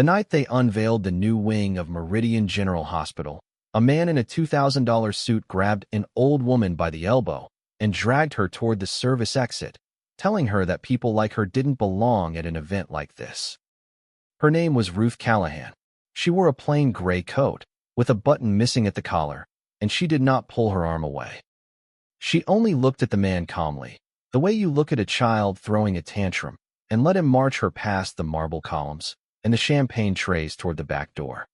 The night they unveiled the new wing of Meridian General Hospital, a man in a $2,000 suit grabbed an old woman by the elbow and dragged her toward the service exit, telling her that people like her didn't belong at an event like this. Her name was Ruth Callahan. She wore a plain gray coat, with a button missing at the collar, and she did not pull her arm away. She only looked at the man calmly, the way you look at a child throwing a tantrum, and let him march her past the marble columns and the champagne trays toward the back door.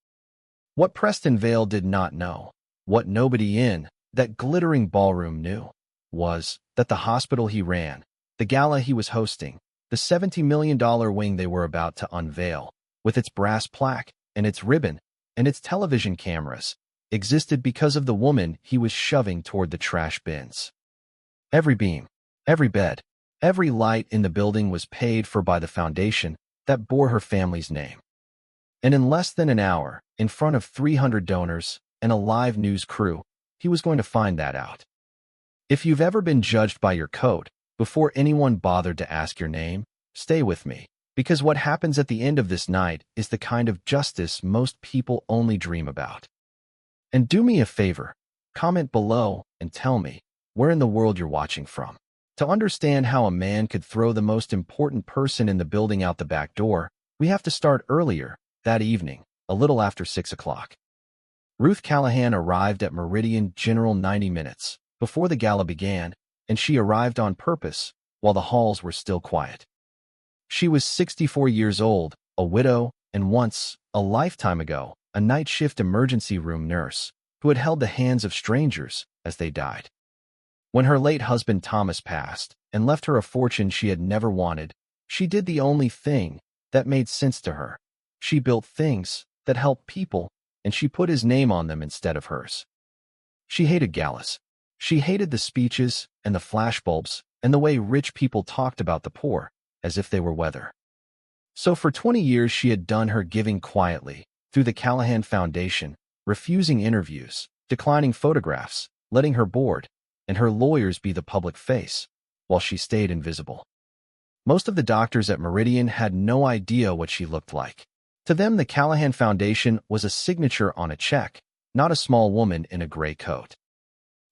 What Preston Vale did not know, what nobody in that glittering ballroom knew, was that the hospital he ran, the gala he was hosting, the $70 million wing they were about to unveil, with its brass plaque and its ribbon and its television cameras, existed because of the woman he was shoving toward the trash bins. Every beam, every bed, every light in the building was paid for by the foundation that bore her family's name. And in less than an hour, in front of 300 donors and a live news crew, he was going to find that out. If you've ever been judged by your coat before anyone bothered to ask your name, stay with me, because what happens at the end of this night is the kind of justice most people only dream about. And do me a favor, comment below and tell me where in the world you're watching from. To understand how a man could throw the most important person in the building out the back door, we have to start earlier, that evening, a little after 6 o'clock. Ruth Callahan arrived at Meridian General 90 minutes before the gala began, and she arrived on purpose while the halls were still quiet. She was 64 years old, a widow, and once, a lifetime ago, a night shift emergency room nurse who had held the hands of strangers as they died. When her late husband Thomas passed and left her a fortune she had never wanted, she did the only thing that made sense to her. She built things that helped people, and she put his name on them instead of hers. She hated galas. She hated the speeches and the flashbulbs and the way rich people talked about the poor as if they were weather. So for 20 years she had done her giving quietly through the Callahan Foundation, refusing interviews, declining photographs, letting her board and her lawyers be the public face, while she stayed invisible. Most of the doctors at Meridian had no idea what she looked like. To them, the Callahan Foundation was a signature on a check, not a small woman in a gray coat.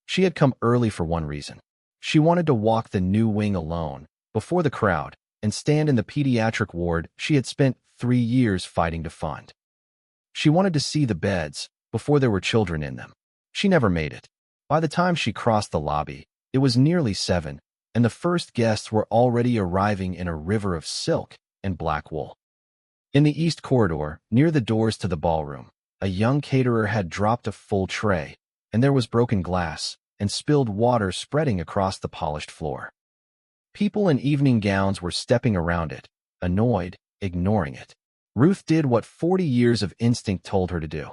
She had come early for one reason. She wanted to walk the new wing alone, before the crowd, and stand in the pediatric ward she had spent 3 years fighting to fund. She wanted to see the beds before there were children in them. She never made it. By the time she crossed the lobby, it was nearly 7, and the first guests were already arriving in a river of silk and black wool. In the east corridor, near the doors to the ballroom, a young caterer had dropped a full tray, and there was broken glass and spilled water spreading across the polished floor. People in evening gowns were stepping around it, annoyed, ignoring it. Ruth did what 40 years of instinct told her to do.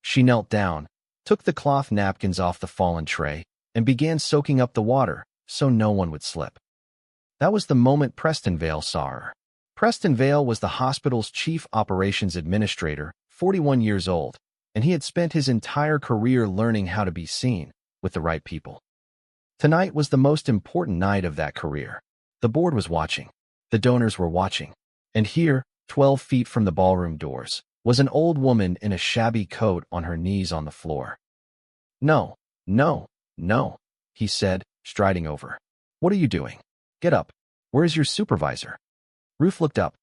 She knelt down, took the cloth napkins off the fallen tray, and began soaking up the water so no one would slip. That was the moment Preston Vale saw her. Preston Vale was the hospital's chief operations administrator, 41 years old, and he had spent his entire career learning how to be seen with the right people. Tonight was the most important night of that career. The board was watching. The donors were watching. And here, 12 feet from the ballroom doors, was an old woman in a shabby coat on her knees on the floor. "No, no, no," he said, striding over. "What are you doing? Get up. Where is your supervisor?" Ruth looked up.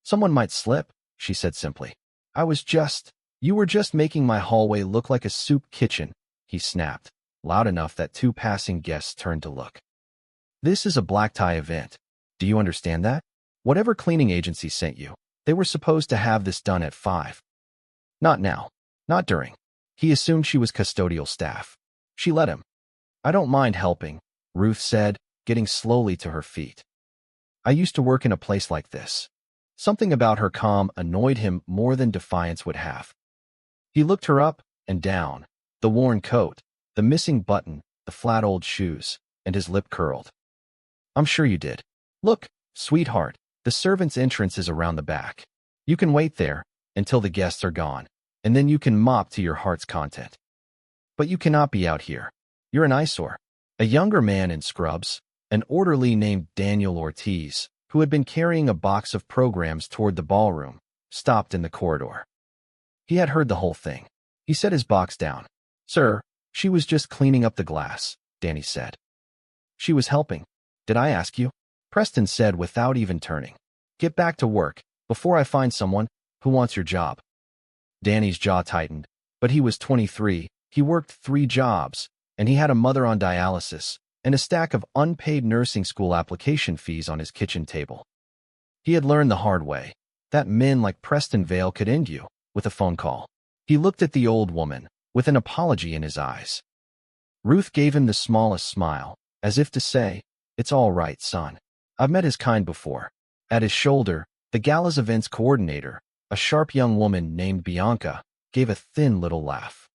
"Someone might slip," she said simply. You were just making my hallway look like a soup kitchen," he snapped, loud enough that 2 passing guests turned to look. "This is a black tie event. Do you understand that? Whatever cleaning agency sent you, they were supposed to have this done at 5. Not now. Not during." He assumed she was custodial staff. She let him. "I don't mind helping," Ruth said, getting slowly to her feet. "I used to work in a place like this." Something about her calm annoyed him more than defiance would have. He looked her up and down, the worn coat, the missing button, the flat old shoes, and his lip curled. "I'm sure you did. Look, sweetheart, the servant's entrance is around the back. You can wait there until the guests are gone, and then you can mop to your heart's content. But you cannot be out here. You're an eyesore." A younger man in scrubs, an orderly named Daniel Ortiz, who had been carrying a box of programs toward the ballroom, stopped in the corridor. He had heard the whole thing. He set his box down. "Sir, she was just cleaning up the glass," Danny said. "She was helping. Did I ask you?" Preston said without even turning. "Get back to work, before I find someone who wants your job." Danny's jaw tightened, but he was 23, he worked 3 jobs, and he had a mother on dialysis and a stack of unpaid nursing school application fees on his kitchen table. He had learned the hard way that men like Preston Vale could end you with a phone call. He looked at the old woman with an apology in his eyes. Ruth gave him the smallest smile, as if to say, "It's all right, son. I've met his kind before." At his shoulder, the Gala's events coordinator, a sharp young woman named Bianca, gave a thin little laugh.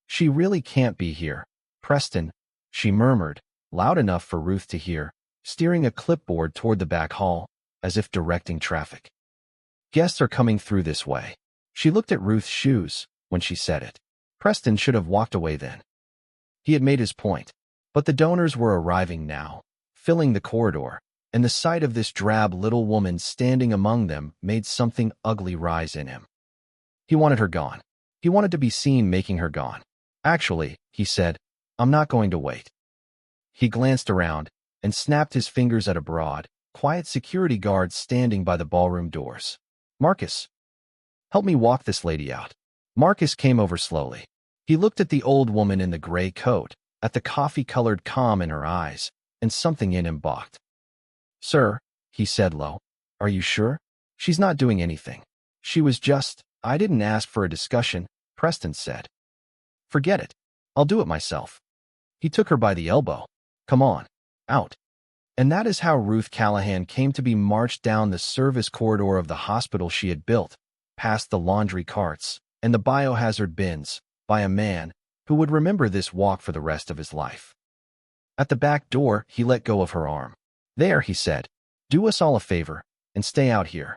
"She really can't be here, Preston," she murmured, loud enough for Ruth to hear, steering a clipboard toward the back hall, as if directing traffic. "Guests are coming through this way." She looked at Ruth's shoes when she said it. Preston should have walked away then. He had made his point, but the donors were arriving now, filling the corridor, and the sight of this drab little woman standing among them made something ugly rise in him. He wanted her gone. He wanted to be seen making her gone. "Actually," he said, "I'm not going to wait." He glanced around and snapped his fingers at a broad, quiet security guard standing by the ballroom doors. "Marcus, help me walk this lady out." Marcus came over slowly. He looked at the old woman in the gray coat, at the coffee-colored calm in her eyes, and something in him balked. "Sir," he said low, "are you sure? She's not doing anything. She was just—" "I didn't ask for a discussion," Preston said. "Forget it. I'll do it myself." He took her by the elbow. "Come on, out." And that is how Ruth Callahan came to be marched down the service corridor of the hospital she had built, past the laundry carts and the biohazard bins, by a man who would remember this walk for the rest of his life. At the back door, he let go of her arm. "There," he said, "do us all a favor and stay out here.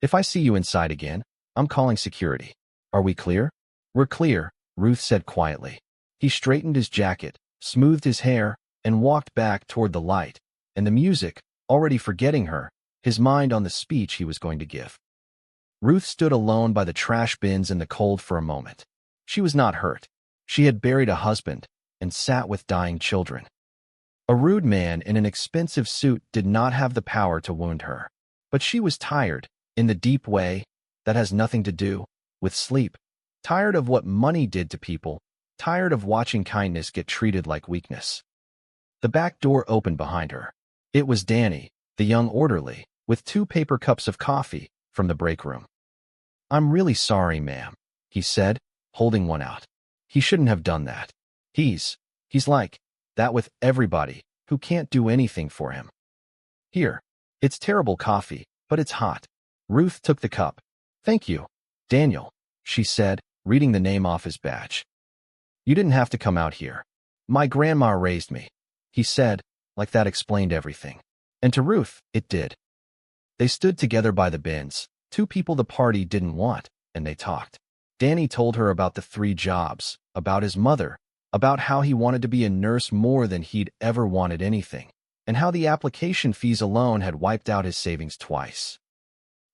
If I see you inside again, I'm calling security. Are we clear?" "We're clear," Ruth said quietly. He straightened his jacket, smoothed his hair, and walked back toward the light and the music, already forgetting her, his mind on the speech he was going to give. Ruth stood alone by the trash bins in the cold for a moment. She was not hurt. She had buried a husband and sat with dying children. A rude man in an expensive suit did not have the power to wound her. But she was tired, in the deep way that has nothing to do with sleep, tired of what money did to people, tired of watching kindness get treated like weakness. The back door opened behind her. It was Danny, the young orderly, with 2 paper cups of coffee from the break room. "I'm really sorry, ma'am," he said, holding one out. "He shouldn't have done that. He's like that with everybody who can't do anything for him. Here, it's terrible coffee, but it's hot." Ruth took the cup. "Thank you, Daniel," she said, reading the name off his badge. "You didn't have to come out here. My grandma raised me," he said, like that explained everything. And to Ruth, it did. They stood together by the bins, 2 people the party didn't want, and they talked. Danny told her about the 3 jobs, about his mother, about how he wanted to be a nurse more than he'd ever wanted anything, and how the application fees alone had wiped out his savings twice.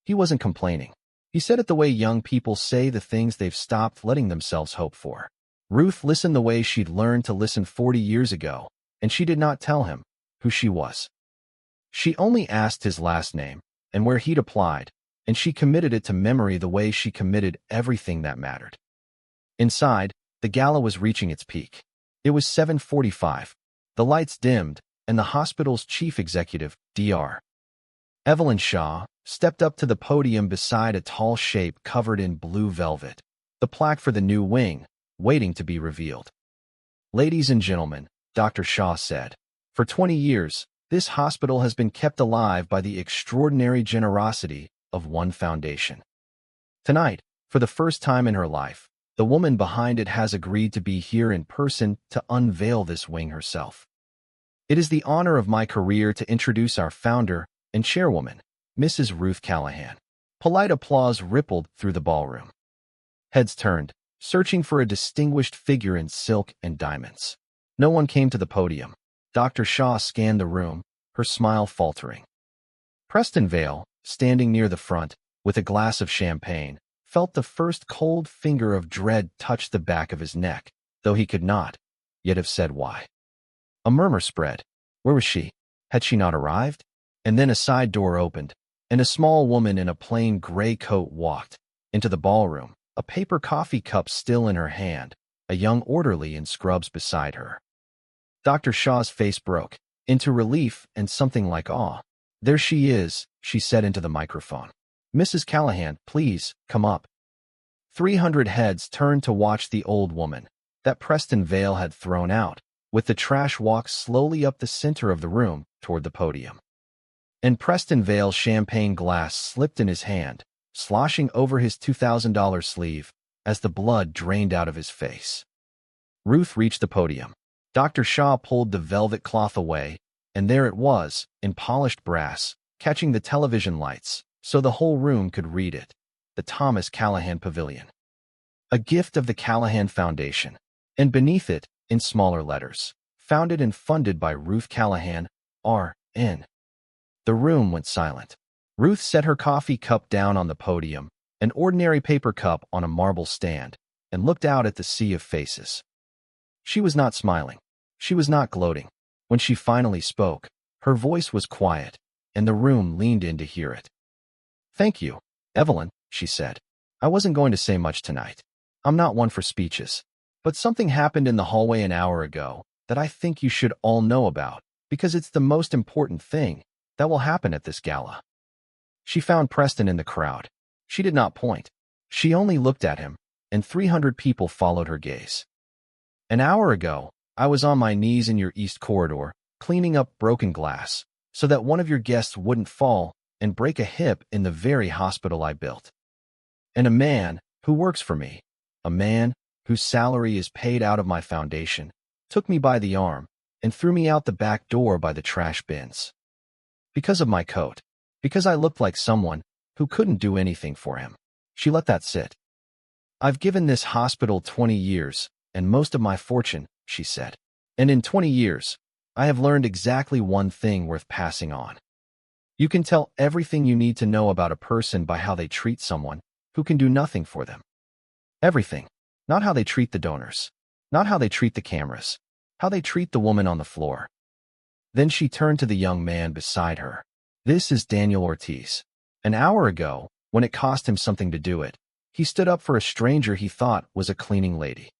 He wasn't complaining. He said it the way young people say the things they've stopped letting themselves hope for. Ruth listened the way she'd learned to listen 40 years ago, and she did not tell him who she was. She only asked his last name and where he'd applied, and she committed it to memory the way she committed everything that mattered. Inside, the gala was reaching its peak. It was 7:45. The lights dimmed, and the hospital's chief executive, Dr. Evelyn Shaw, stepped up to the podium beside a tall shape covered in blue velvet, the plaque for the new wing, waiting to be revealed. "Ladies and gentlemen," Dr. Shaw said, "for 20 years, this hospital has been kept alive by the extraordinary generosity of one foundation. Tonight, for the first time in her life, the woman behind it has agreed to be here in person to unveil this wing herself. It is the honor of my career to introduce our founder and chairwoman, Mrs. Ruth Callahan." Polite applause rippled through the ballroom. Heads turned, searching for a distinguished figure in silk and diamonds. No one came to the podium. Dr. Shaw scanned the room, her smile faltering. Preston Vale, standing near the front, with a glass of champagne, felt the first cold finger of dread touch the back of his neck, though he could not yet have said why. A murmur spread. Where was she? Had she not arrived? And then a side door opened, and a small woman in a plain gray coat walked into the ballroom, a paper coffee cup still in her hand, a young orderly in scrubs beside her. Dr. Shaw's face broke into relief and something like awe. There she is, she said into the microphone. Mrs. Callahan, please, come up. 300 heads turned to watch the old woman that Preston Vale had thrown out, with the trash walk slowly up the center of the room toward the podium. And Preston Vale's champagne glass slipped in his hand, sloshing over his $2,000 sleeve as the blood drained out of his face. Ruth reached the podium. Dr. Shaw pulled the velvet cloth away, and there it was, in polished brass, catching the television lights, so the whole room could read it. The Thomas Callahan Pavilion. A gift of the Callahan Foundation. And beneath it, in smaller letters, founded and funded by Ruth Callahan, R.N. The room went silent. Ruth set her coffee cup down on the podium, an ordinary paper cup on a marble stand, and looked out at the sea of faces. She was not smiling. She was not gloating. When she finally spoke, her voice was quiet, and the room leaned in to hear it. Thank you, Evelyn, she said. I wasn't going to say much tonight. I'm not one for speeches. But something happened in the hallway an hour ago that I think you should all know about, because it's the most important thing that will happen at this gala. She found Preston in the crowd. She did not point. She only looked at him, and 300 people followed her gaze. An hour ago, I was on my knees in your east corridor, cleaning up broken glass, so that one of your guests wouldn't fall and break a hip in the very hospital I built. And a man who works for me, a man whose salary is paid out of my foundation, took me by the arm and threw me out the back door by the trash bins. Because of my coat, because I looked like someone who couldn't do anything for him. She let that sit. I've given this hospital 20 years and most of my fortune, she said. And in 20 years, I have learned exactly one thing worth passing on. You can tell everything you need to know about a person by how they treat someone who can do nothing for them. Everything. Not how they treat the donors. Not how they treat the cameras. How they treat the woman on the floor. Then she turned to the young man beside her. This is Daniel Ortiz. An hour ago, when it cost him something to do it, he stood up for a stranger he thought was a cleaning lady.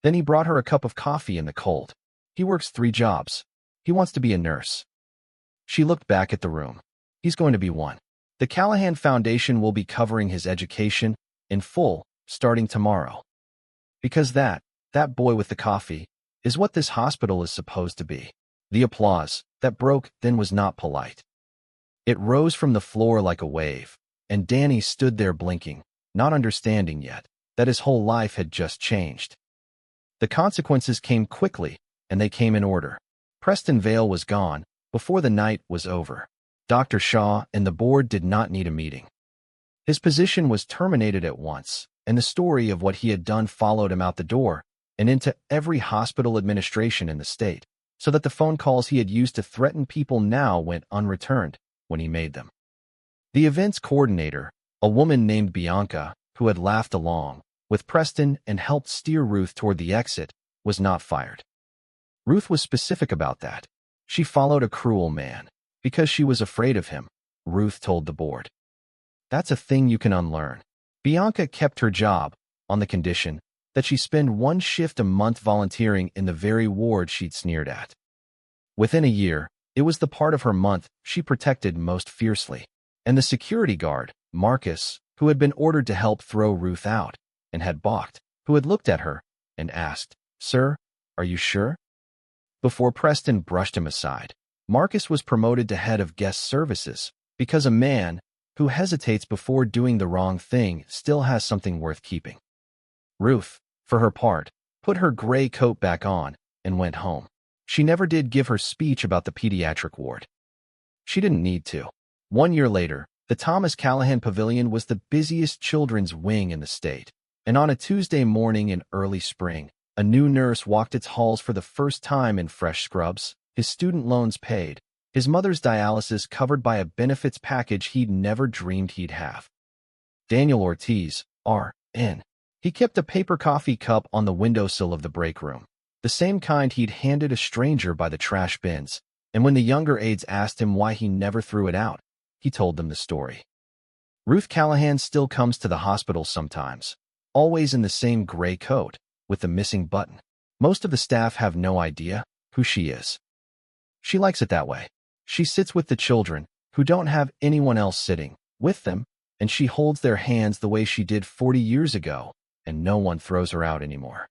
Then he brought her a cup of coffee in the cold. He works 3 jobs. He wants to be a nurse. She looked back at the room. He's going to be one. The Callahan Foundation will be covering his education in full starting tomorrow. Because that boy with the coffee, is what this hospital is supposed to be. The applause that broke then was not polite. It rose from the floor like a wave, and Danny stood there blinking, not understanding yet that his whole life had just changed. The consequences came quickly, and they came in order. Preston Vale was gone before the night was over. Dr. Shaw and the board did not need a meeting. His position was terminated at once, and the story of what he had done followed him out the door and into every hospital administration in the state, so that the phone calls he had used to threaten people now went unreturned when he made them. The events coordinator, a woman named Bianca, who had laughed along with Preston and helped steer Ruth toward the exit, was not fired. Ruth was specific about that. She followed a cruel man because she was afraid of him, Ruth told the board. That's a thing you can unlearn. Bianca kept her job on the condition that she spend 1 shift a month volunteering in the very ward she'd sneered at. Within a year, it was the part of her month she protected most fiercely. And the security guard, Marcus, who had been ordered to help throw Ruth out, and had balked, who had looked at her and asked, "Sir, are you sure?" Before Preston brushed him aside, Marcus was promoted to head of guest services, because a man who hesitates before doing the wrong thing still has something worth keeping. Ruth, for her part, put her gray coat back on and went home. She never did give her speech about the pediatric ward. She didn't need to. 1 year later, the Thomas Callahan Pavilion was the busiest children's wing in the state, and on a Tuesday morning in early spring, a new nurse walked its halls for the first time in fresh scrubs, his student loans paid, his mother's dialysis covered by a benefits package he'd never dreamed he'd have, Daniel Ortiz, R.N. He kept a paper coffee cup on the windowsill of the break room, the same kind he'd handed a stranger by the trash bins, and when the younger aides asked him why he never threw it out, he told them the story. Ruth Callahan still comes to the hospital sometimes, always in the same gray coat, with the missing button. Most of the staff have no idea who she is. She likes it that way. She sits with the children, who don't have anyone else sitting with them, and she holds their hands the way she did 40 years ago, and no one throws her out anymore.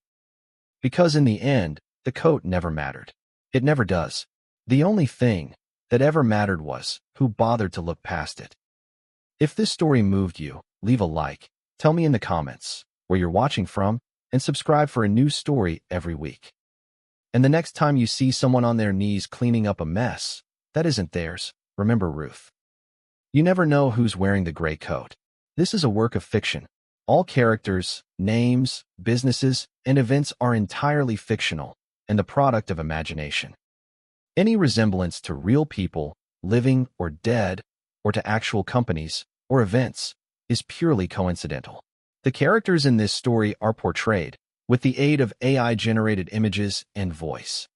Because in the end, the coat never mattered. It never does. The only thing that ever mattered was who bothered to look past it. If this story moved you, leave a like, tell me in the comments where you're watching from, and subscribe for a new story every week. And the next time you see someone on their knees cleaning up a mess that isn't theirs, remember Ruth. You never know who's wearing the gray coat. This is a work of fiction. All characters, names, businesses, and events are entirely fictional and the product of imagination. Any resemblance to real people, living or dead, or to actual companies or events, is purely coincidental. The characters in this story are portrayed with the aid of AI-generated images and voice.